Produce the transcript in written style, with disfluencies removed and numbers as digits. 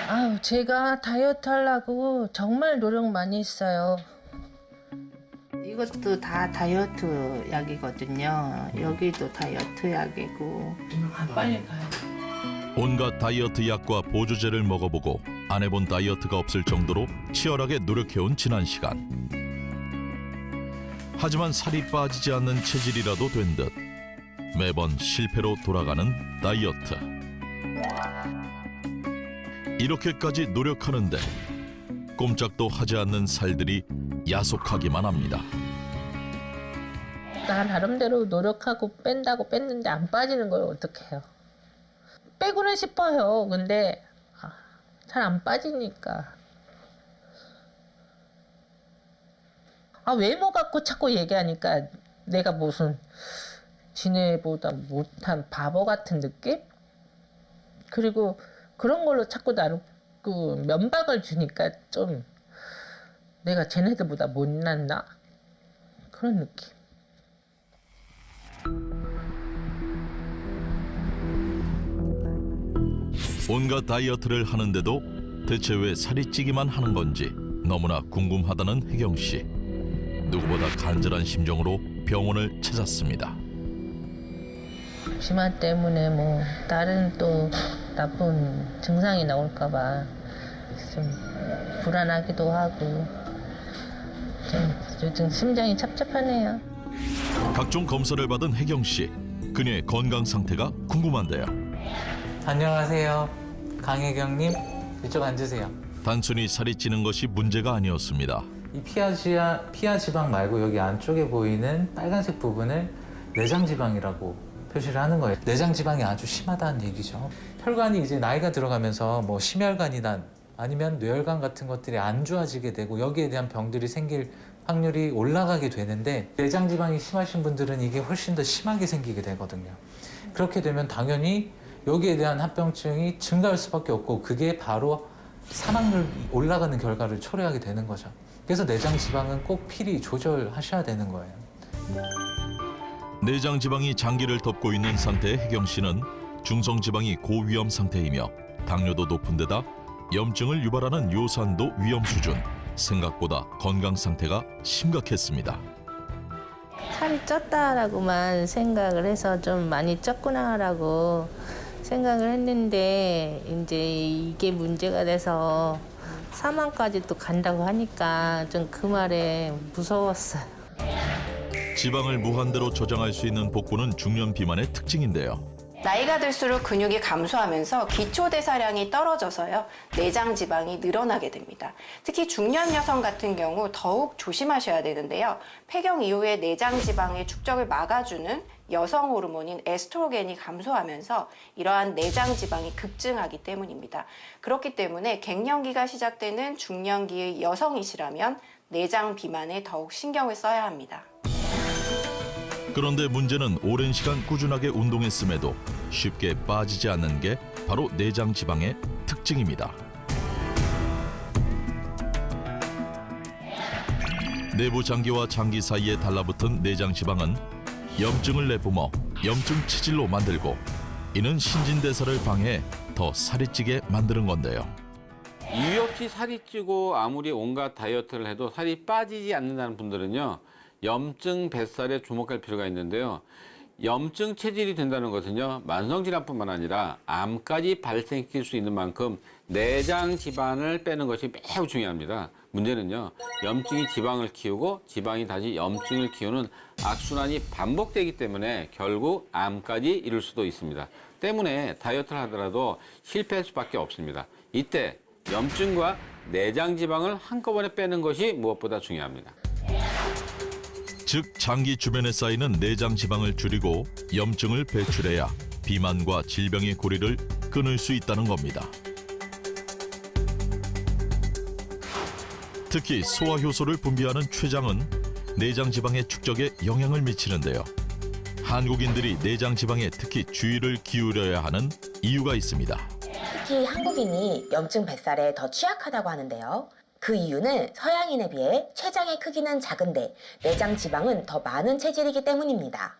아유, 제가 다이어트 하려고 정말 노력 많이 했어요. 이것도 다 다이어트 약이거든요. 여기도 다이어트 약이고. 빨리 가요. 온갖 다이어트 약과 보조제를 먹어보고 안 해본 다이어트가 없을 정도로 치열하게 노력해온 지난 시간. 하지만 살이 빠지지 않는 체질이라도 된 듯 매번 실패로 돌아가는 다이어트. 이렇게까지 노력하는데 꼼짝도 하지 않는 살들이 야속하기만 합니다. 나 나름대로 노력하고 뺀다고 뺐는데 안 빠지는 걸 어떡해요. 빼고는 싶어요. 근데 잘 안 빠지니까. 외모 갖고 자꾸 얘기하니까 내가 무슨 지네보다 못한 바보 같은 느낌? 그리고 그런 걸로 자꾸 나를 그 면박을 주니까 좀 내가 쟤네들보다 못났나? 그런 느낌. 온갖 다이어트를 하는데도 대체 왜 살이 찌기만 하는 건지 너무나 궁금하다는 혜경 씨. 누구보다 간절한 심정으로 병원을 찾았습니다. 비만 때문에 뭐 다른 또 나쁜 증상이 나올까 봐 좀 불안하기도 하고 좀 요즘 심장이 착잡하네요. 각종 검사를 받은 혜경 씨. 그녀의 건강 상태가 궁금한데요. 안녕하세요. 강혜경님, 이쪽 앉으세요. 단순히 살이 찌는 것이 문제가 아니었습니다. 이 피하 지방 말고 여기 안쪽에 보이는 빨간색 부분을 내장 지방이라고 표시를 하는 거예요. 내장 지방이 아주 심하다는 얘기죠. 혈관이 이제 나이가 들어가면서 뭐 심혈관이나 아니면 뇌혈관 같은 것들이 안 좋아지게 되고 여기에 대한 병들이 생길 확률이 올라가게 되는데 내장 지방이 심하신 분들은 이게 훨씬 더 심하게 생기게 되거든요. 그렇게 되면 당연히 여기에 대한 합병증이 증가할 수밖에 없고 그게 바로 사망률이 올라가는 결과를 초래하게 되는 거죠. 그래서 내장 지방은 꼭 필히 조절하셔야 되는 거예요. 내장 지방이 장기를 덮고 있는 상태의 혜경 씨는 중성 지방이 고위험 상태이며 당뇨도 높은 데다 염증을 유발하는 요산도 위험 수준. 생각보다 건강 상태가 심각했습니다. 살이 쪘다라고만 생각을 해서 좀 많이 쪘구나라고 생각을 했는데 이제 이게 문제가 돼서 사망까지 또 간다고 하니까 좀 그 말에 무서웠어요. 지방을 무한대로 저장할 수 있는 복부는 중년 비만의 특징인데요. 나이가 들수록 근육이 감소하면서 기초대사량이 떨어져서요. 내장 지방이 늘어나게 됩니다. 특히 중년 여성 같은 경우 더욱 조심하셔야 되는데요. 폐경 이후에 내장 지방의 축적을 막아주는 여성 호르몬인 에스트로겐이 감소하면서 이러한 내장 지방이 급증하기 때문입니다. 그렇기 때문에 갱년기가 시작되는 중년기의 여성이시라면 내장 비만에 더욱 신경을 써야 합니다. 그런데 문제는 오랜 시간 꾸준하게 운동했음에도 쉽게 빠지지 않는 게 바로 내장 지방의 특징입니다. 내부 장기와 장기 사이에 달라붙은 내장 지방은 염증을 내뿜어 염증 체질로 만들고 이는 신진대사를 방해해 더 살이 찌게 만드는 건데요. 이유 없이 살이 찌고 아무리 온갖 다이어트를 해도 살이 빠지지 않는다는 분들은요. 염증 뱃살에 주목할 필요가 있는데요. 염증 체질이 된다는 것은요. 만성질환뿐만 아니라 암까지 발생시킬 수 있는 만큼 내장 지방을 빼는 것이 매우 중요합니다. 문제는요. 염증이 지방을 키우고 지방이 다시 염증을 키우는 악순환이 반복되기 때문에 결국 암까지 이룰 수도 있습니다. 때문에 다이어트를 하더라도 실패할 수밖에 없습니다. 이때 염증과 내장 지방을 한꺼번에 빼는 것이 무엇보다 중요합니다. 즉 장기 주변에 쌓이는 내장 지방을 줄이고 염증을 배출해야 비만과 질병의 고리를 끊을 수 있다는 겁니다. 특히 소화효소를 분비하는 췌장은 내장 지방의 축적에 영향을 미치는데요. 한국인들이 내장 지방에 특히 주의를 기울여야 하는 이유가 있습니다. 특히 한국인이 염증 뱃살에 더 취약하다고 하는데요. 그 이유는 서양인에 비해 췌장의 크기는 작은데 내장 지방은 더 많은 체질이기 때문입니다.